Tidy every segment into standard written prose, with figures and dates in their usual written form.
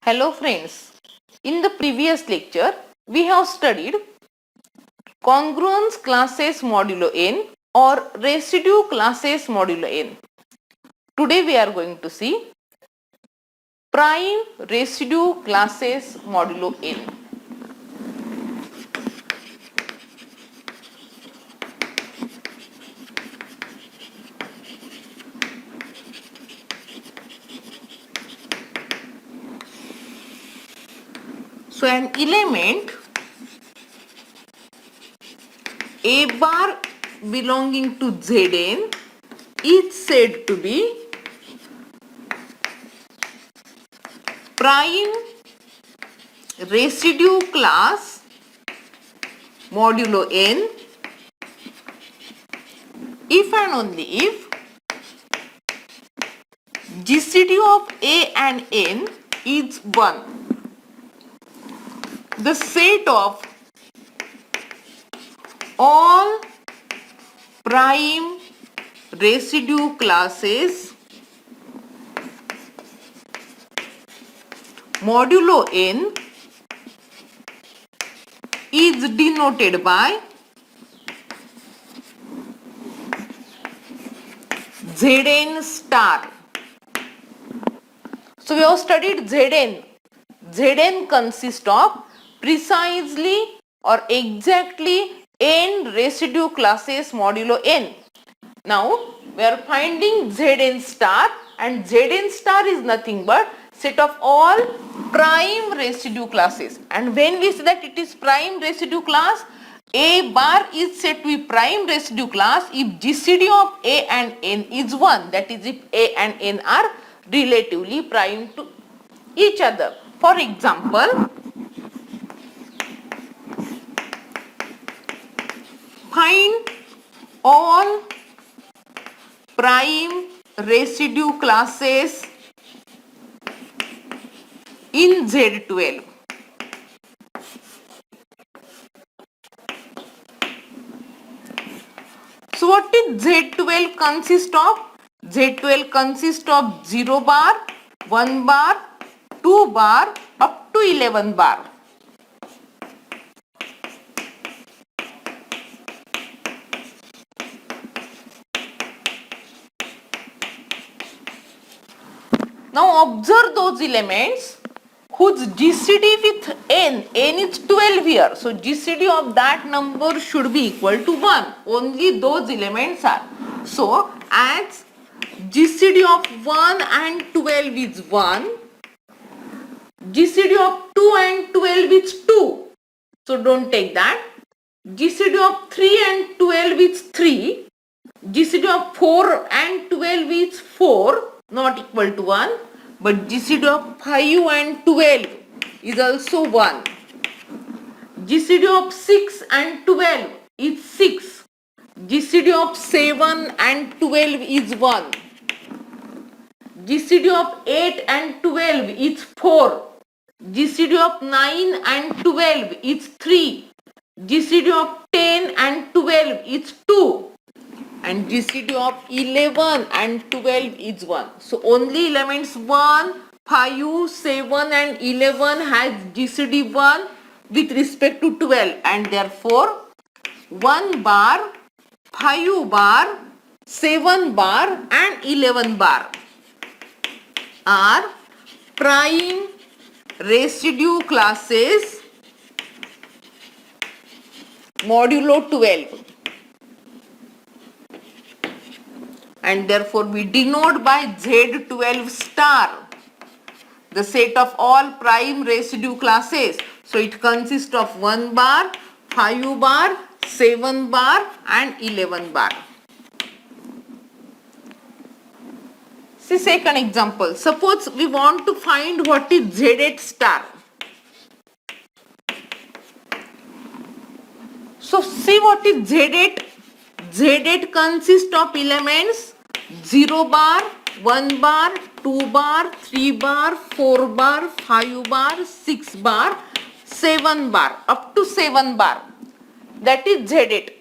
Hello friends, in the previous lecture we have studied congruence classes modulo n or residue classes modulo n. Today we are going to see prime residue classes modulo n. So an element A bar belonging to Zn is said to be prime residue class modulo n if and only if GCD of A and n is 1. The set of all prime residue classes modulo n is denoted by Zn star. So we have studied Zn. Zn consists of precisely or exactly n residue classes modulo n. Now we are finding Zn star, and Zn star is nothing but set of all prime residue classes. And when we say that it is prime residue class, A bar is said to be prime residue class if GCD of A and n is 1. That is, if A and n are relatively prime to each other. For example, find all prime residue classes in Z12. So what is Z12 consist of? Z12 consists of 0 bar, 1 bar, 2 bar up to 11 bar. Now observe those elements whose GCD with n is 12 here. So GCD of that number should be equal to 1. Only those elements are. So as GCD of 1 and 12 is 1, GCD of 2 and 12 is 2. So don't take that. GCD of 3 and 12 is 3. GCD of 4 and 12 is 4, not equal to 1. But GCD of 5 and 12 is also 1. GCD of 6 and 12 is 6. GCD of 7 and 12 is 1. GCD of 8 and 12 is 4. GCD of 9 and 12 is 3. GCD of 10 and 12 is 2. And GCD of 11 and 12 is 1. So only elements 1, 5, 7 and 11 has GCD 1 with respect to 12, and therefore 1 bar, 5 bar, 7 bar and 11 bar are prime residue classes modulo 12. And therefore we denote by Z12 star the set of all prime residue classes. So it consists of 1 bar, 5 bar, 7 bar and 11 bar. See second example. Suppose we want to find what is Z8 star. So see what is Z8. Z8 consists of elements 0 bar, 1 bar, 2 bar, 3 bar, 4 bar, 5 bar, 6 bar, 7 bar, up to 7 bar. That is Z8.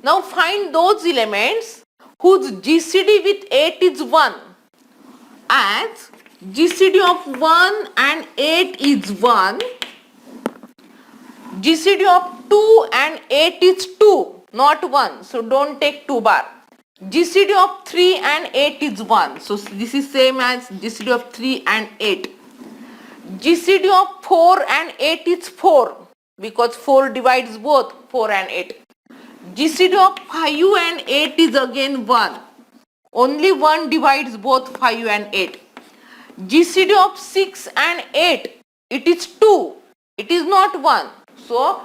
Now find those elements whose GCD with 8 is 1. As GCD of 1 and 8 is 1. GCD of 2 and 8 is 2, not 1. So don't take 2 bar. GCD of 3 and 8 is 1. So this is same as GCD of 3 and 8. GCD of 4 and 8 is 4 because 4 divides both 4 and 8. GCD of 5 and 8 is again 1. Only 1 divides both 5 and 8. GCD of 6 and 8, it is 2. It is not 1. So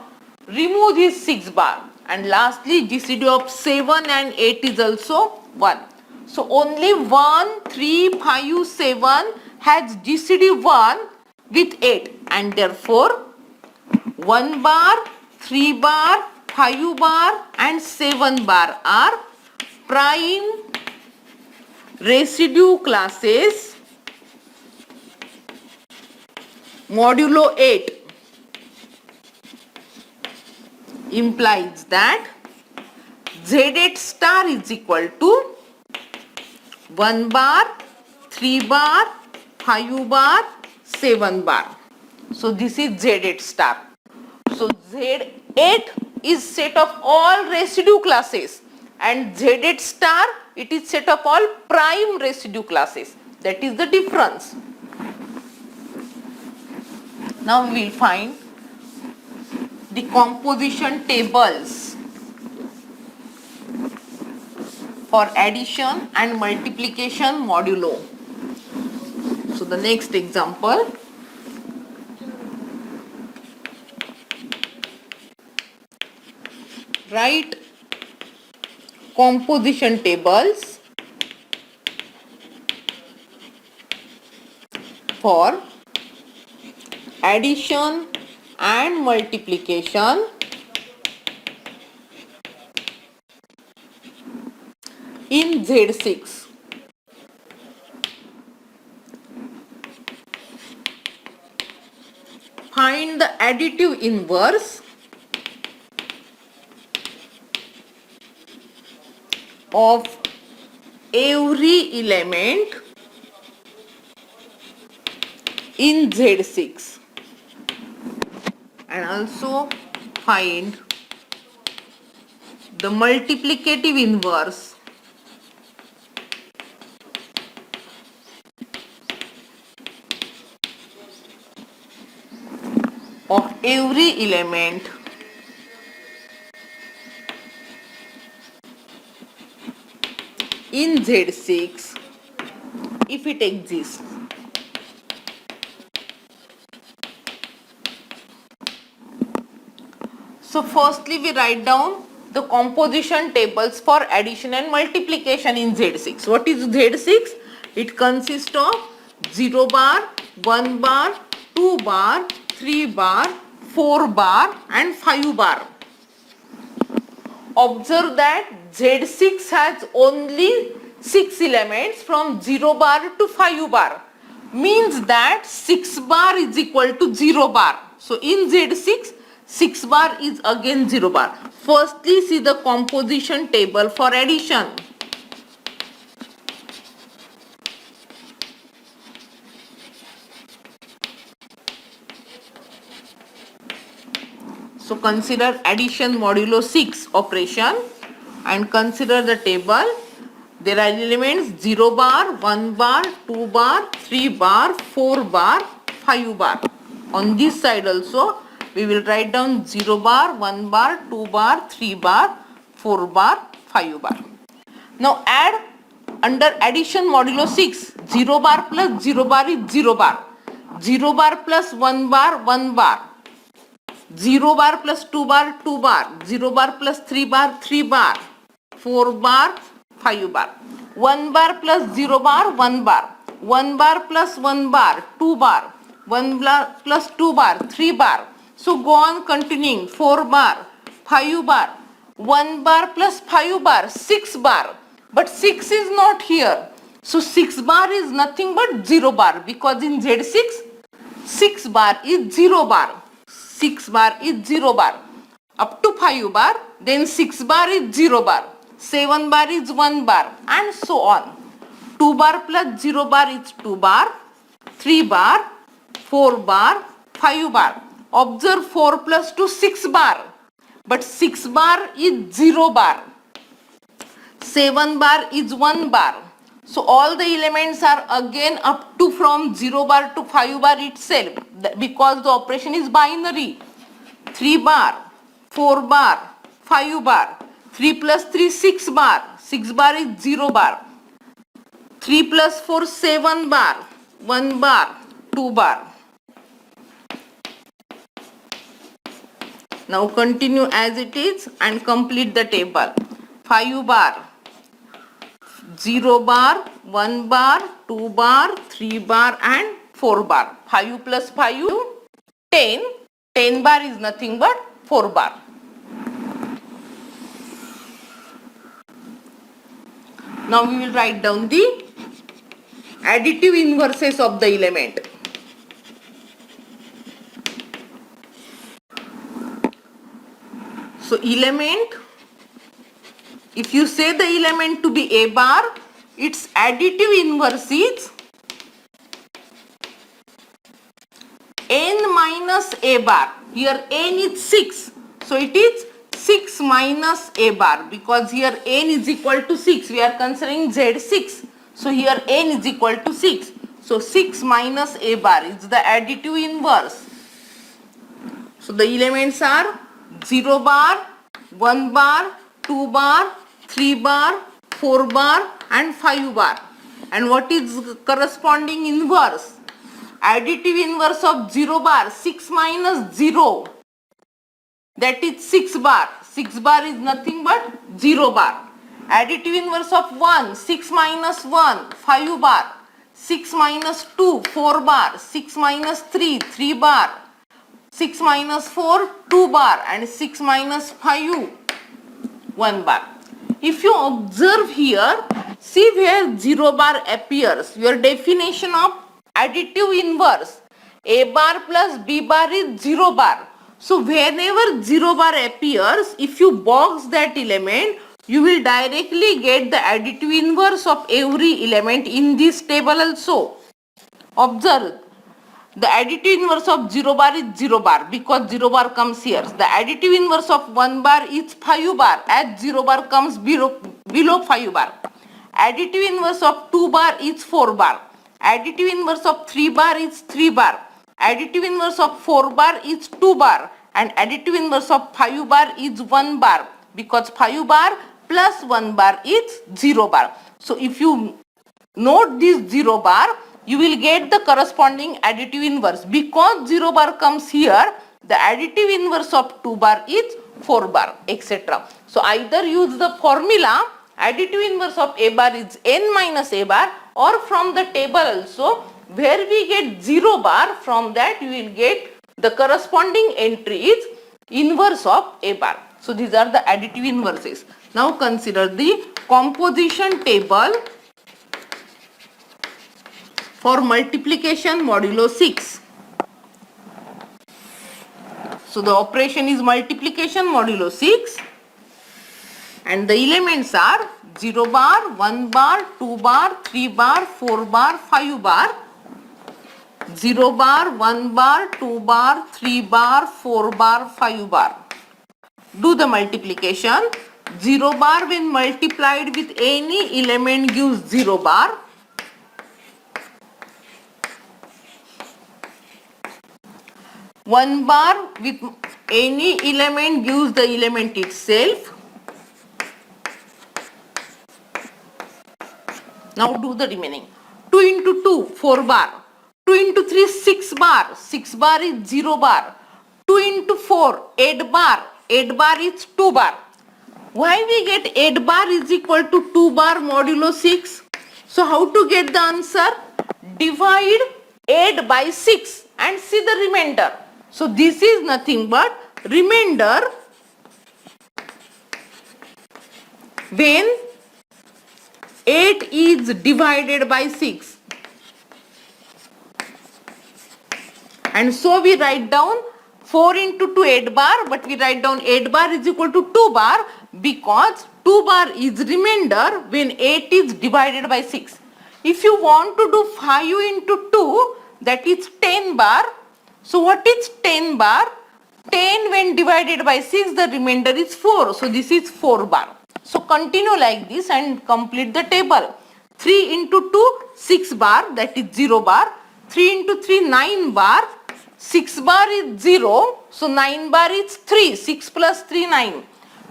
remove this 6 bar. And lastly, GCD of 7 and 8 is also 1. So only 1, 3, 5, 7 has GCD 1 with 8. And therefore 1 bar, 3 bar, 5 bar and 7 bar are prime residue classes modulo 8. Implies that Z8 star is equal to 1 bar, 3 bar, 5 bar, 7 bar. So this is Z8 star. So Z8 is set of all residue classes and Z8 star, it is set of all prime residue classes. That is the difference. Now we will find the composition tables for addition and multiplication modulo. So the next example, write composition tables for addition and multiplication in Z6. Find the additive inverse of every element in Z6 and also find the multiplicative inverse of every element in Z6 if it exists. So firstly we write down the composition tables for addition and multiplication in Z6. What is Z6? It consists of 0 bar, 1 bar, 2 bar, 3 bar, 4 bar and 5 bar. Observe that Z6 has only 6 elements from 0 bar to 5 bar. Means that 6 bar is equal to 0 bar. So in Z6, 6 bar is again 0 bar. Firstly, see the composition table for addition. So consider addition modulo 6 operation and consider the table. There are elements 0 bar, 1 bar, 2 bar, 3 bar, 4 bar, 5 bar. On this side also we will write down 0 bar, 1 bar, 2 bar, 3 bar, 4 bar, 5 bar. Now add under addition modulo 6, 0 bar plus 0 bar is 0 bar. 0 bar plus 1 bar, 1 bar. 0 bar plus 2 bar, 2 bar. 0 bar plus 3 bar, 3 bar. 4 bar, 5 bar. 1 bar plus 0 bar, 1 bar. 1 bar plus 1 bar, 2 bar. 1 bar plus 2 bar, 3 bar. So go on continuing. 4 bar, 5 bar. 1 bar plus 5 bar, 6 bar. But 6 is not here. So 6 bar is nothing but 0 bar because in Z6, 6 bar is 0 bar. 6 bar is 0 bar. Up to 5 bar, then 6 bar is 0 bar. 7 bar is 1 bar and so on. 2 bar plus 0 bar is 2 bar. 3 bar, 4 bar, 5 bar. Observe 4 plus 2, 6 bar. But 6 bar is 0 bar. 7 bar is 1 bar. So all the elements are again up to from 0 bar to 5 bar itself, because the operation is binary. 3 bar, 4 bar, 5 bar. 3 plus 3, 6 bar. 6 bar is 0 bar. 3 plus 4, 7 bar. 1 bar, 2 bar. Now continue as it is and complete the table. 5 bar, 0 bar, 1 bar, 2 bar, 3 bar and 4 bar. 5 plus 5, 10. 10 bar is nothing but 4 bar. Now we will write down the additive inverses of the element. So element, if you say the element to be a bar, its additive inverse is n minus a bar. Here n is 6. So it is 6 minus a bar, because here n is equal to 6. We are considering z6. So here n is equal to 6. So 6 minus a bar is the additive inverse. So the elements are 0 bar, 1 bar, 2 bar, 3 bar, 4 bar and 5 bar. And what is corresponding inverse? Additive inverse of 0 bar, 6 minus 0. That is 6 bar. 6 bar is nothing but 0 bar. Additive inverse of 1, 6 minus 1, 5 bar. 6 minus 2, 4 bar. 6 minus 3, 3 bar. 6 minus 4, 2 bar. And 6 minus 5, 1 bar. If you observe here, see where 0 bar appears. Your definition of additive inverse. A bar plus B bar is 0 bar. So whenever 0 bar appears, if you box that element, you will directly get the additive inverse of every element in this table also. Observe, the additive inverse of 0 bar is 0 bar, because 0 bar comes here. The additive inverse of 1 bar is 5 bar, as 0 bar comes below 5 bar. Additive inverse of 2 bar is 4 bar. Additive inverse of 3 bar is 3 bar. Additive inverse of 4 bar is 2 bar. And additive inverse of 5 bar is 1 bar, because 5 bar plus 1 bar is 0 bar. So if you note this 0 bar, you will get the corresponding additive inverse. Because 0 bar comes here, the additive inverse of 2 bar is 4 bar, etc. So either use the formula additive inverse of a bar is n minus a bar, or from the table also where we get 0 bar, from that you will get the corresponding entry is inverse of a bar. So these are the additive inverses. Now consider the composition table for multiplication modulo 6. So the operation is multiplication modulo 6 and the elements are 0 bar, 1 bar, 2 bar, 3 bar, 4 bar, 5 bar. 0 bar, 1 bar, 2 bar, 3 bar, 4 bar, 5 bar. Do the multiplication. 0 bar when multiplied with any element gives 0 bar. 1 bar with any element gives the element itself. Now do the remaining. 2 into 2, 4 bar. 2 into 3, 6 bar. 6 bar is 0 bar. 2 into 4, 8 bar. 8 bar is 2 bar. Why we get 8 bar is equal to 2 bar modulo 6? So how to get the answer? Divide 8 by 6 and see the remainder. So this is nothing but remainder when 8 is divided by 6. And so we write down 4 into 2, 8 bar, but we write down 8 bar is equal to 2 bar because 2 bar is remainder when 8 is divided by 6. If you want to do 5 into 2, that is 10 bar. So what is 10 bar? 10 when divided by 6, the remainder is 4. So this is 4 bar. So continue like this and complete the table. 3 into 2, 6 bar, that is 0 bar. 3 into 3, 9 bar. 6 bar is 0. So 9 bar is 3. 6 plus 3, 9.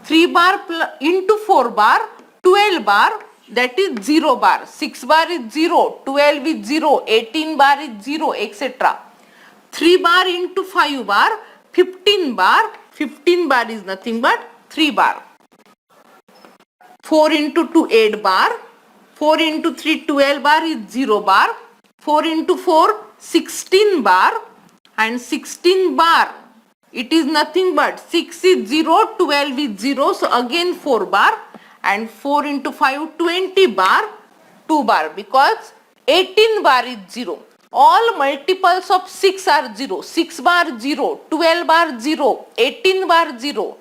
3 bar into 4 bar, 12 bar, that is 0 bar. 6 bar is 0, 12 is 0, 18 bar is 0, etc. 3 bar into 5 bar, 15 bar. 15 bar is nothing but 3 bar. 4 into 2, 8 bar. 4 into 3, 12 bar is 0 bar. 4 into 4, 16 bar. And 16 bar, it is nothing but 6 is 0, 12 is 0. So again 4 bar. And 4 into 5, 20 bar, 2 bar, because 18 bar is 0. All multiples of 6 are 0. 6 bar 0, 12 bar 0, 18 bar 0,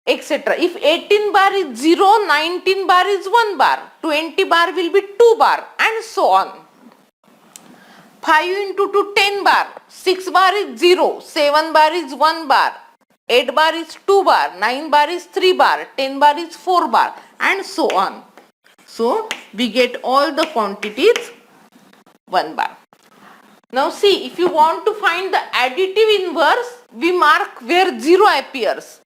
etc. If 18 bar is 0, 19 bar is 1 bar, 20 bar will be 2 bar, and so on. 5 into 2, 10 bar, 6 bar is 0, 7 bar is 1 bar, 8 bar is 2 bar, 9 bar is 3 bar, 10 bar is 4 bar, and so on. So we get all the quantities 1 bar. Now see, if you want to find the additive inverse, we mark where 0 appears.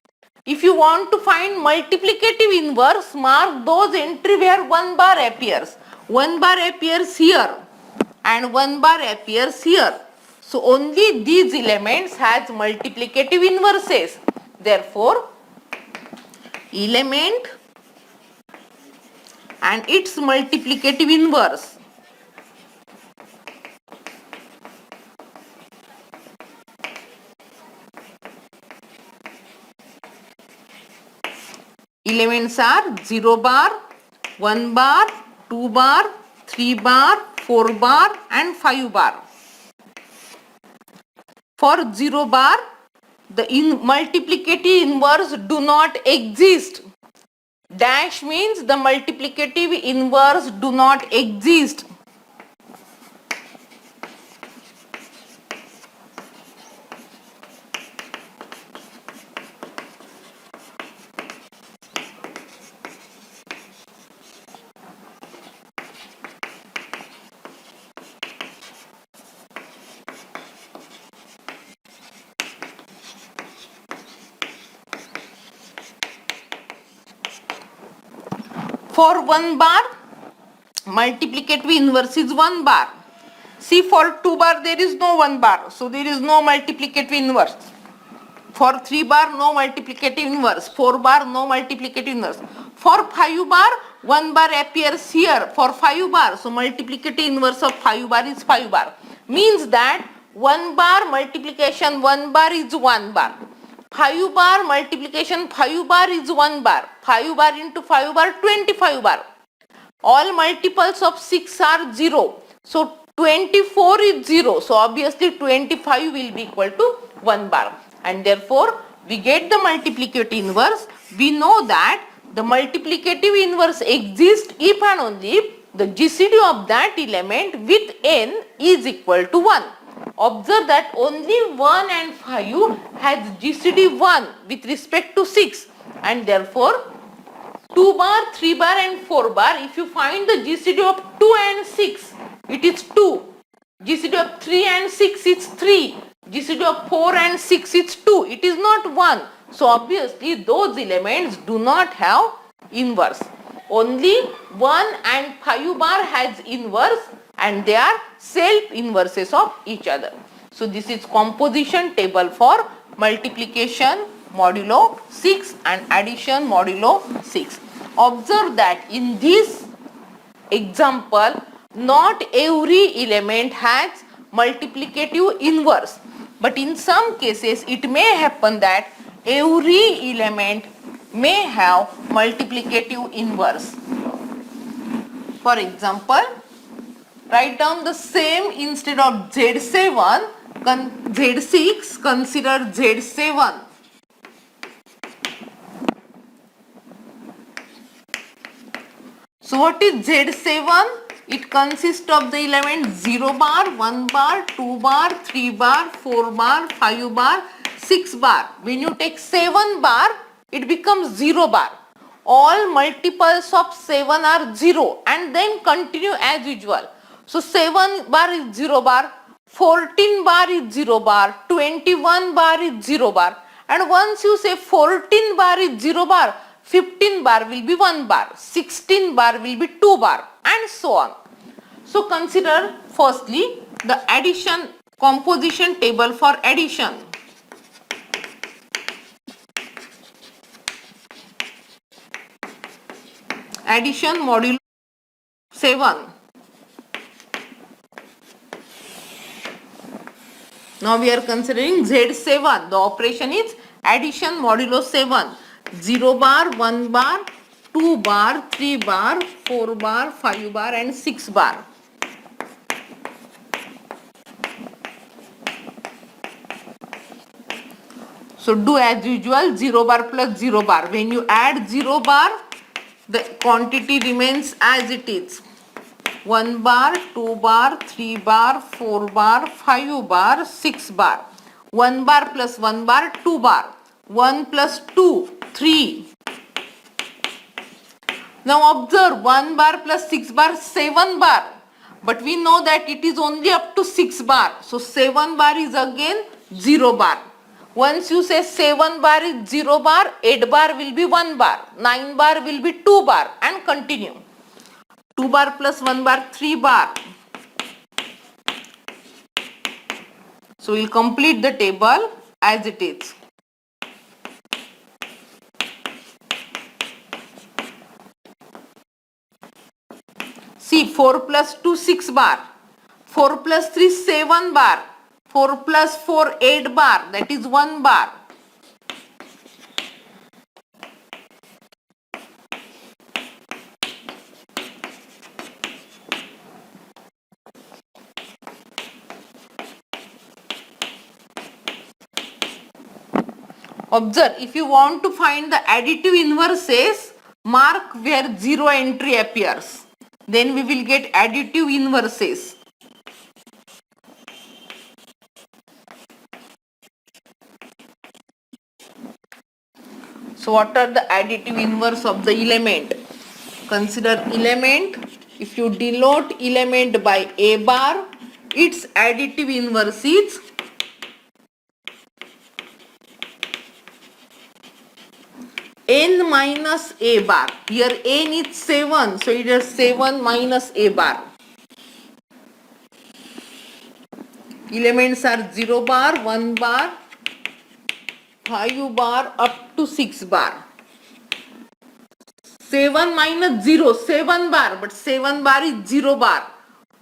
If you want to find multiplicative inverse, mark those entry where 1 bar appears. 1 bar appears here and 1 bar appears here. So only these elements has multiplicative inverses. Therefore, element and its multiplicative inverse elements are 0 bar, 1 bar, 2 bar, 3 bar, 4 bar and 5 bar. For 0 bar, the multiplicative inverse do not exist. Dash means the multiplicative inverse do not exist. For 1 bar, multiplicative inverse is 1 bar. See, for 2 bar there is no 1 bar, so there is no multiplicative inverse. For 3 bar, no multiplicative inverse. 4 bar, no multiplicative inverse. For 5 bar, 1 bar appears here. For 5 bar, so multiplicative inverse of 5 bar is 5 bar. Means that 1 bar multiplication 1 bar is 1 bar. 5 bar multiplication 5 bar is 1 bar. 5 bar into 5 bar, 25 bar. All multiples of 6 are 0. So 24 is 0. So obviously 25 will be equal to 1 bar. And therefore we get the multiplicative inverse. We know that the multiplicative inverse exists if and only if the GCD of that element with n is equal to 1. Observe that only 1 and 5 has GCD 1 with respect to 6, and therefore 2 bar, 3 bar and 4 bar, if you find the GCD of 2 and 6, it is 2. GCD of 3 and 6 is 3. GCD of 4 and 6 is 2. It is not 1. So obviously those elements do not have inverse. Only 1 and 5 bar has inverse, and they are self inverses of each other. So this is composition table for multiplication modulo 6 and addition modulo 6. Observe that in this example, not every element has multiplicative inverse, but in some cases it may happen that every element may have multiplicative inverse. For example, write down the same instead of Z7, Z6, consider Z7. So what is Z7? It consists of the element 0 bar, 1 bar, 2 bar, 3 bar, 4 bar, 5 bar, 6 bar. When you take 7 bar, it becomes 0 bar. All multiples of 7 are 0 and then continue as usual. So 7 bar is 0 bar, 14 bar is 0 bar, 21 bar is 0 bar, and once you say 14 bar is 0 bar, 15 bar will be 1 bar, 16 bar will be 2 bar, and so on. So consider firstly the addition composition table for addition. Addition modulo 7. Now we are considering Z7. The operation is addition modulo 7. 0 bar, 1 bar, 2 bar, 3 bar, 4 bar, 5 bar and 6 bar. So do as usual 0 bar plus 0 bar. When you add 0 bar, the quantity remains as it is. 1 bar, 2 bar, 3 bar, 4 bar, 5 bar, 6 bar. 1 bar plus 1 bar, 2 bar. 1 plus 2, 3. Now observe 1 bar plus 6 bar, 7 bar. But we know that it is only up to 6 bar. So 7 bar is again 0 bar. Once you say 7 bar is 0 bar, 8 bar will be 1 bar, 9 bar will be 2 bar and continue. 2 bar plus 1 bar, 3 bar. So we will complete the table as it is. See 4 plus 2, 6 bar. 4 plus 3, 7 bar. 4 plus 4, 8 bar, that is 1 bar. Observe, if you want to find the additive inverses, mark where 0 entry appears. Then we will get additive inverses. So what are the additive inverse of the element? Consider element. If you denote element by A bar, its additive inverse is n minus A bar. Here n is 7, so it is 7 minus A bar. Elements are 0 bar, 1 bar, 5 bar up to 6 bar. 7 minus 0, 7 bar, but 7 bar is 0 bar.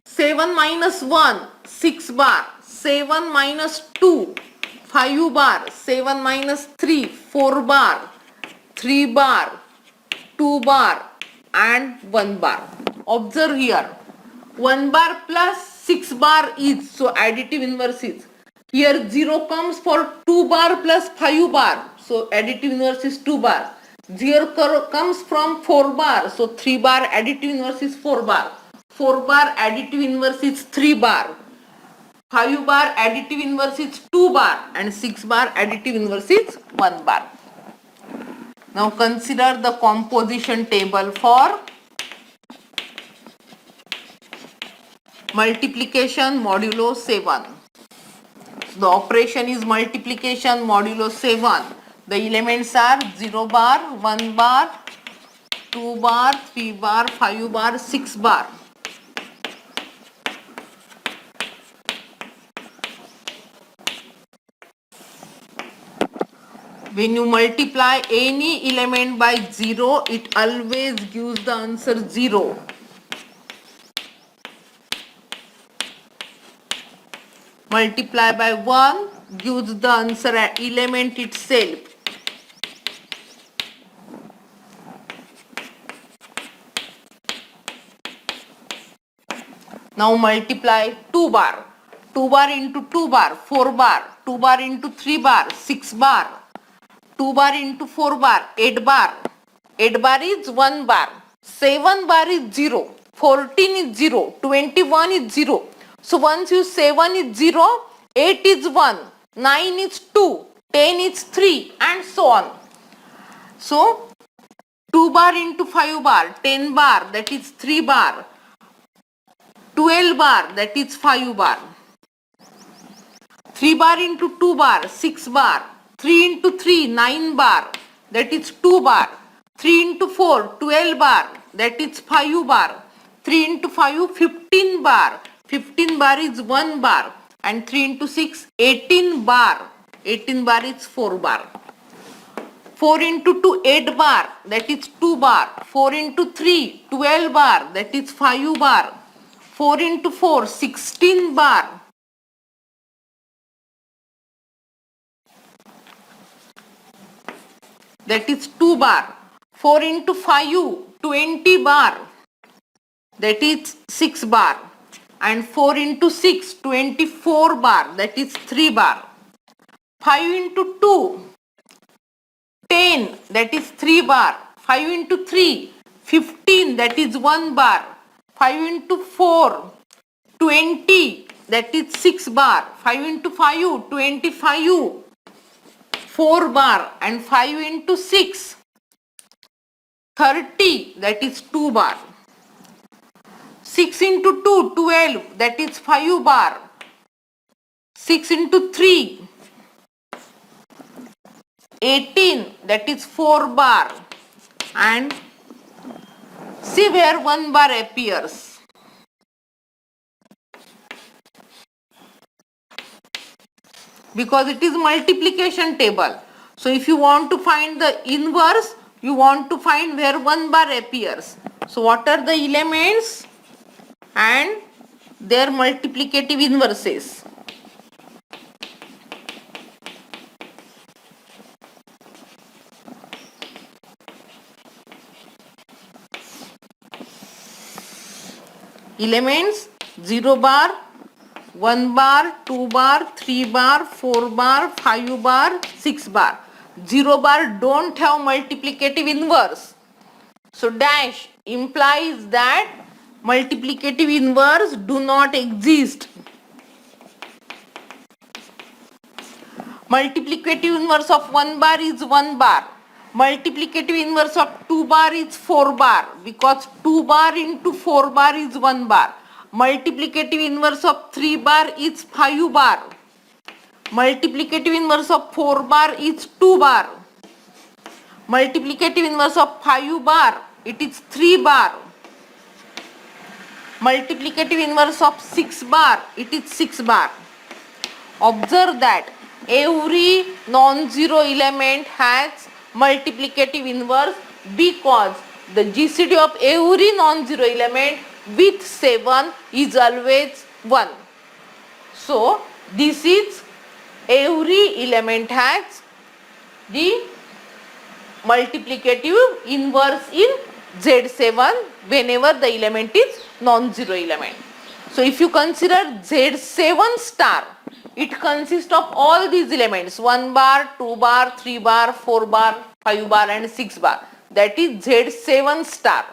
7 minus 1, 6 bar. 7 minus 2, 5 bar. 7 minus 3, 4 bar. 3 bar, 2 bar and 1 bar. Observe here, 1 bar plus 6 bar is, so additive inverse is. Here 0 comes for 2 bar plus 5 bar, so additive inverse is 2 bar. 0 comes from 4 bar, so 3 bar additive inverse is 4 bar. 4 bar additive inverse is 3 bar. 5 bar additive inverse is 2 bar and 6 bar additive inverse is 1 bar. Now consider the composition table for multiplication modulo 7. The operation is multiplication modulo 7. The elements are 0 bar, 1 bar, 2 bar, 3 bar, 5 bar, 6 bar. When you multiply any element by 0, it always gives the answer 0. Multiply by 1 gives the answer at element itself. Now multiply 2 bar. 2 bar into 2 bar, 4 bar. 2 bar into 3 bar, 6 bar. 2 bar into 4 bar, 8 bar. 8 bar is 1 bar. 7 bar is 0. 14 is 0, 21 is 0. So once you say 1 is 0, 8 is 1, 9 is 2, 10 is 3 and so on. So 2 bar into 5 bar, 10 bar, that is 3 bar, 12 bar, that is 5 bar, 3 bar into 2 bar, 6 bar, 3 into 3, 9 bar, that is 2 bar, 3 into 4, 12 bar, that is 5 bar, 3 into 5, 15 bar, 15 bar is 1 bar, and 3 into 6, 18 bar, 18 bar is 4 bar. 4 into 2, 8 bar, that is 2 bar, 4 into 3, 12 bar, that is 5 bar, 4 into 4, 16 bar, that is 2 bar, 4 into 5, 20 bar, that is 6 bar, and 4 into 6, 24 bar, that is 3 bar, 5 into 2, 10, that is 3 bar, 5 into 3, 15, that is 1 bar, 5 into 4, 20, that is 6 bar, 5 into 5, 25, 4 bar, and 5 into 6, 30, that is 2 bar. 6 into 2, 12, that is 5 bar. 6 into 3, 18, that is 4 bar. And see where 1 bar appears. Because it is multiplication table. So if you want to find the inverse, you want to find where 1 bar appears. So what are the elements and their multiplicative inverses? Elements 0 bar, 1 bar, 2 bar, 3 bar, 4 bar, 5 bar, 6 bar. 0 bar don't have multiplicative inverse. So dash implies that multiplicative inverse do not exist. Multiplicative inverse of 1 bar is 1 bar. Multiplicative inverse of 2 bar is 4 bar, because 2 bar into 4 bar is 1 bar. Multiplicative inverse of 3 bar is 5 bar. Multiplicative inverse of 4 bar is 2 bar. Multiplicative inverse of 5 bar, it is 3 bar. Multiplicative inverse of 6 bar, it is 6 bar. Observe that every non-zero element has multiplicative inverse, because the GCD of every non-zero element with 7 is always 1. So this is every element has the multiplicative inverse in Z7 whenever the element is non-zero element. So if you consider Z7 star, it consists of all these elements: 1 bar, 2 bar, 3 bar, 4 bar, 5 bar and 6 bar. That is Z7 star.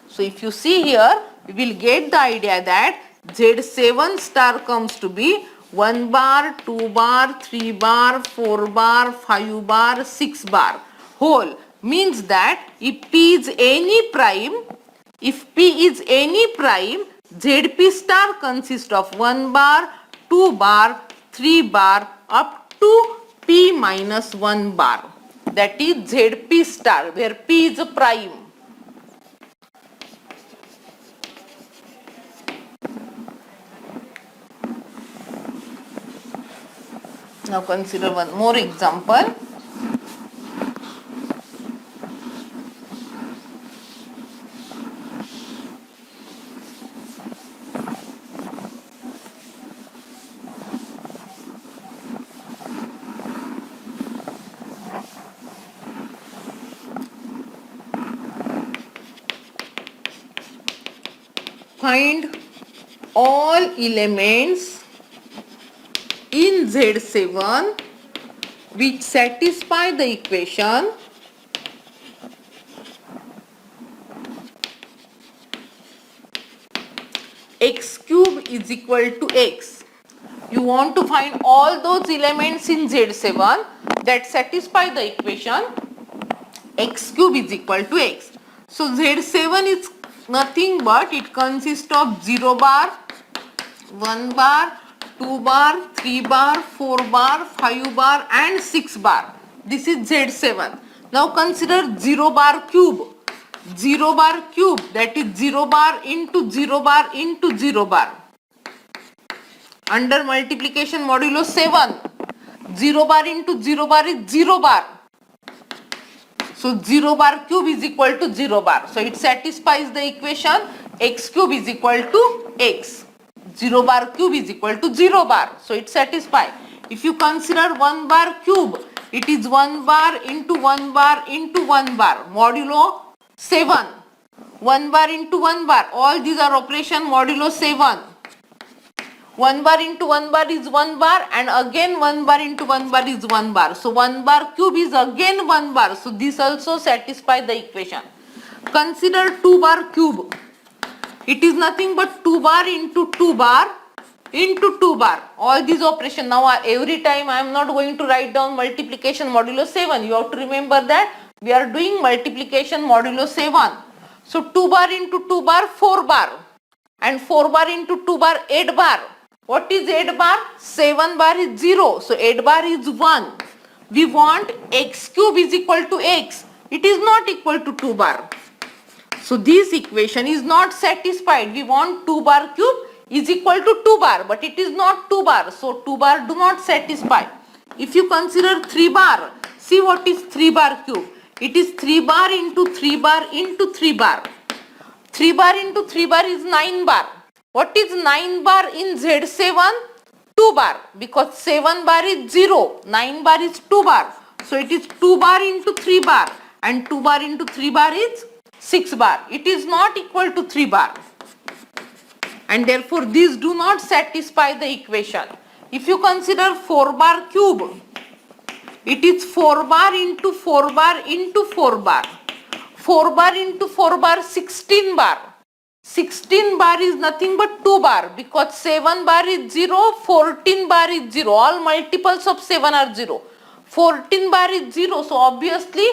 So if you see here, we will get the idea that Z7 star comes to be 1 bar, 2 bar, 3 bar, 4 bar, 5 bar, 6 bar. Whole means that if P is any prime, ZP star consists of 1 bar, 2 bar, 3 bar up to P minus 1 bar. That is ZP star, where P is a prime. Now consider one more example. Find all elements in Z7 which satisfy the equation x cube is equal to x. You want to find all those elements in Z7 that satisfy the equation x cube is equal to x. So Z7 is nothing but it consists of 0 bar, 1 bar, 2 bar, 3 bar, 4 bar, 5 bar and 6 bar. This is Z7. Now consider 0 bar cube. 0 bar cube, that is 0 bar into 0 bar into 0 bar. Under multiplication modulo 7. 0 bar into 0 bar is 0 bar. So 0 bar cube is equal to 0 bar. So it satisfies the equation x cube is equal to x. 0 bar cube is equal to 0 bar. So it satisfies. If you consider 1 bar cube, it is 1 bar into 1 bar into 1 bar. Modulo 7. 1 bar into 1 bar. All these are operation modulo 7. 1 bar into 1 bar is 1 bar and again 1 bar into 1 bar is 1 bar. So 1 bar cube is again 1 bar. So this also satisfies the equation. Consider 2 bar cube. It is nothing but 2 bar into 2 bar into 2 bar. All these operation. Now every time I am not going to write down multiplication modulo 7. You have to remember that we are doing multiplication modulo 7. So 2 bar into 2 bar 4 bar and 4 bar into 2 bar 8 bar. What is 8 bar? 7 bar is 0. So 8 bar is 1. We want x cube is equal to x. It is not equal to 2 bar. So this equation is not satisfied. We want 2 bar cube is equal to 2 bar. But it is not 2 bar. So 2 bar do not satisfy. If you consider 3 bar. See what is 3 bar cube. It is 3 bar into 3 bar into 3 bar. 3 bar into 3 bar is 9 bar. What is 9 bar in Z7? 2 bar. Because 7 bar is 0. 9 bar is 2 bar. So it is 2 bar into 3 bar. And 2 bar into 3 bar is 6 bar. It is not equal to 3 bar. And therefore these do not satisfy the equation. If you consider 4 bar cube. It is 4 bar into 4 bar into 4 bar. 4 bar into 4 bar 16 bar. 16 bar is nothing but 2 bar because 7 bar is 0, 14 bar is 0. All multiples of 7 are 0. 14 bar is 0. So obviously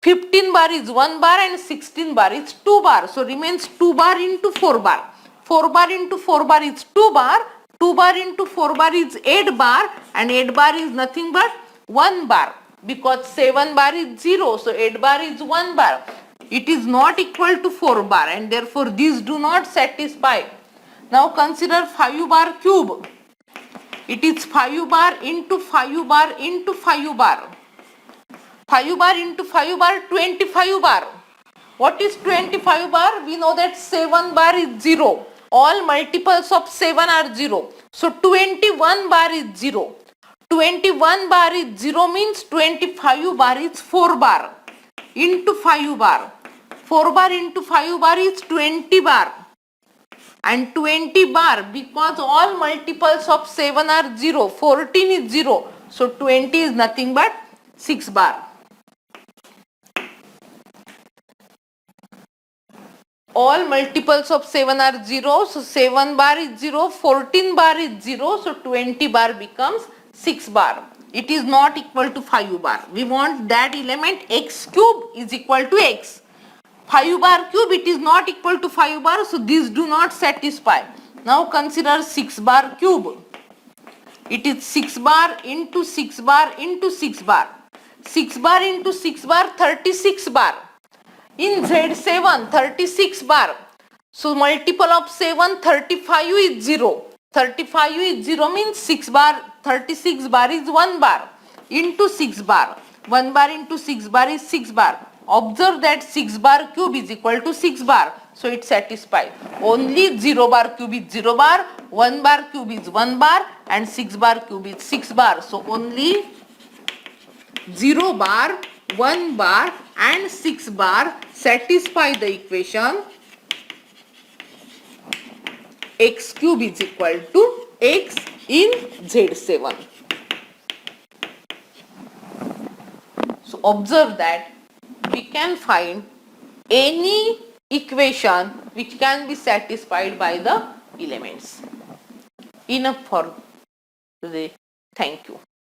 15 bar is 1 bar and 16 bar is 2 bar. So remains 2 bar into 4 bar. 4 bar into 4 bar is 2 bar. 2 bar into 4 bar is 8 bar and 8 bar is nothing but 1 bar. Because 7 bar is 0, so 8 bar is 1 bar. It is not equal to 4 bar and therefore these do not satisfy. Now consider 5 bar cube. It is 5 bar into 5 bar into 5 bar. 5 bar into 5 bar 25 bar. What is 25 bar? We know that 7 bar is 0. All multiples of 7 are 0. So 21 bar is 0. 21 bar is 0 means 25 bar is 4 bar into 5 bar. 4 bar into 5 bar is 20 bar. And 20 bar because all multiples of 7 are 0. 14 is 0. So 20 is nothing but 6 bar. All multiples of 7 are 0. So 7 bar is 0. 14 bar is 0. So 20 bar becomes 6 bar. It is not equal to 5 bar. We want that element x cube is equal to x. 5 bar cube it is not equal to 5 bar. So these do not satisfy. Now consider 6 bar cube. It is 6 bar into 6 bar into 6 bar. 6 bar into 6 bar 36 bar. In Z7 36 bar. So multiple of 7 35 is 0. 35 is 0 means 6 bar 36 bar is 1 bar into 6 bar. 1 bar into 6 bar is 6 bar. Observe that 6 bar cube is equal to 6 bar. So it satisfies. Only 0 bar cube is 0 bar, 1 bar cube is 1 bar and 6 bar cube is 6 bar. So only 0 bar, 1 bar and 6 bar satisfy the equation x cube is equal to x in Z7. So observe that we can find any equation which can be satisfied by the elements. Enough for today. Thank you.